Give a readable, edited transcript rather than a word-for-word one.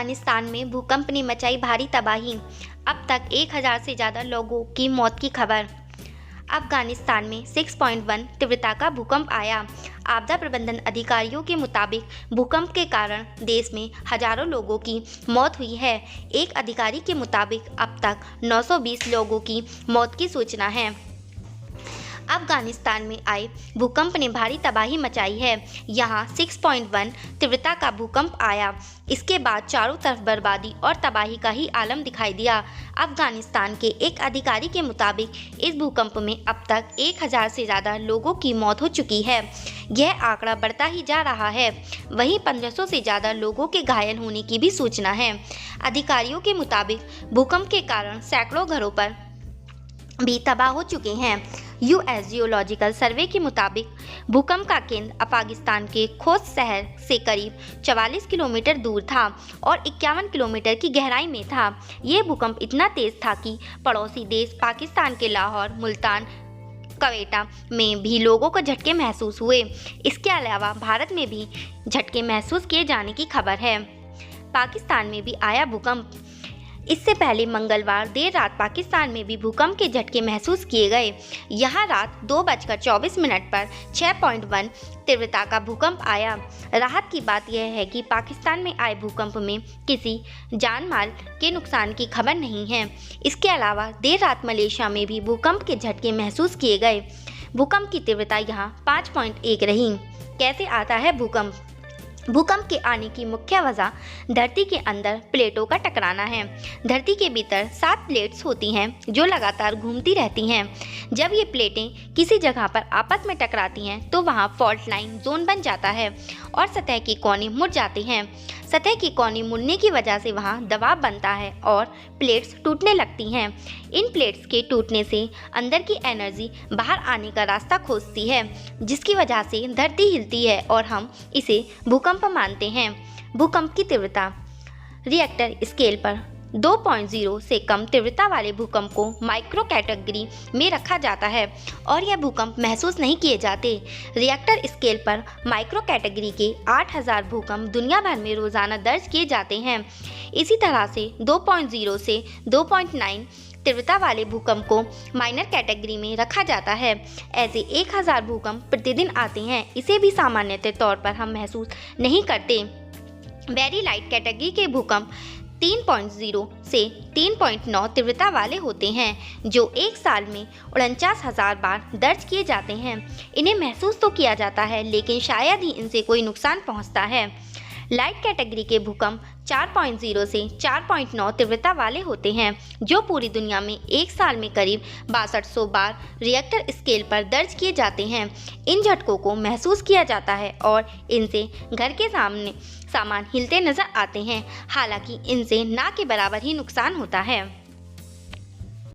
अफगानिस्तान में भूकंप ने मचाई भारी तबाही। अब तक 1000 से ज़्यादा लोगों की मौत की खबर। अफगानिस्तान में 6.1 तीव्रता का भूकंप आया। आपदा प्रबंधन अधिकारियों के मुताबिक भूकंप के कारण देश में हजारों लोगों की मौत हुई है। एक अधिकारी के मुताबिक अब तक 920 लोगों की मौत की सूचना है। अफगानिस्तान में आए भूकंप ने भारी तबाही मचाई है। यहाँ 6.1 तीव्रता का भूकंप आया। इसके बाद चारों तरफ बर्बादी और तबाही का ही आलम दिखाई दिया। अफगानिस्तान के एक अधिकारी के मुताबिक इस भूकंप में अब तक 1000 से ज़्यादा लोगों की मौत हो चुकी है। यह आंकड़ा बढ़ता ही जा रहा है। वहीं 1500 से ज़्यादा लोगों के घायल होने की भी सूचना है। अधिकारियों के मुताबिक भूकंप के कारण सैकड़ों घरों पर भी तबाह हो चुके हैं। यूएस जियोलॉजिकल सर्वे के मुताबिक भूकंप का केंद्र पाकिस्तान के खोस्त शहर से करीब 44 किलोमीटर दूर था और 51 किलोमीटर की गहराई में था। ये भूकंप इतना तेज था कि पड़ोसी देश पाकिस्तान के लाहौर, मुल्तान, क्वेटा में भी लोगों को झटके महसूस हुए। इसके अलावा भारत में भी झटके महसूस किए जाने की खबर है। पाकिस्तान में भी आया भूकंप। इससे पहले मंगलवार देर रात पाकिस्तान में भी भूकंप के झटके महसूस किए गए। यहाँ रात 2:24 पर 6.1 तीव्रता का भूकंप आया। राहत की बात यह है कि पाकिस्तान में आए भूकंप में किसी जान माल के नुकसान की खबर नहीं है। इसके अलावा देर रात मलेशिया में भी भूकंप के झटके महसूस किए गए। भूकंप की तीव्रता यहाँ 5.1 रही। कैसे आता है भूकंप? भूकंप के आने की मुख्य वजह धरती के अंदर प्लेटों का टकराना है। धरती के भीतर 7 प्लेट्स होती हैं जो लगातार घूमती रहती हैं। जब ये प्लेटें किसी जगह पर आपस में टकराती हैं तो वहाँ फॉल्ट लाइन जोन बन जाता है और सतह के कोने मुड़ जाते हैं। सतह के कोने मुड़ने की वजह से वहाँ दबाव बनता है और प्लेट्स टूटने लगती हैं। इन प्लेट्स के टूटने से अंदर की एनर्जी बाहर आने का रास्ता खोजती है, जिसकी वजह से धरती हिलती है और हम इसे भूकंप मानते हैं। भूकंप की तीव्रता रिएक्टर स्केल पर 2.0 से कम तीव्रता वाले भूकंप को माइक्रो कैटेगरी में रखा जाता है और यह भूकंप महसूस नहीं किए जाते। रिएक्टर स्केल पर माइक्रो कैटेगरी के 8000 भूकंप दुनिया भर में रोज़ाना दर्ज किए जाते हैं। इसी तरह से 2.0 से 2.9 तीव्रता वाले भूकंप को माइनर कैटेगरी में रखा जाता है। ऐसे 1000 भूकंप प्रतिदिन आते हैं। इसे भी सामान्यतः तौर पर हम महसूस नहीं करते। वेरी लाइट कैटेगरी के भूकंप 3.0 से 3.9 तीव्रता वाले होते हैं जो एक साल में 49,000 बार दर्ज किए जाते हैं। इन्हें महसूस तो किया जाता है लेकिन शायद ही इनसे कोई नुकसान पहुंचता है। लाइट कैटेगरी के भूकंप 4.0 से 4.9 तीव्रता वाले होते हैं जो पूरी दुनिया में एक साल में करीब 6200 बार रिएक्टर स्केल पर दर्ज किए जाते हैं। इन झटकों को महसूस किया जाता है और इनसे घर के सामान हिलते नजर आते हैं। हालांकि इनसे ना के बराबर ही नुकसान होता है।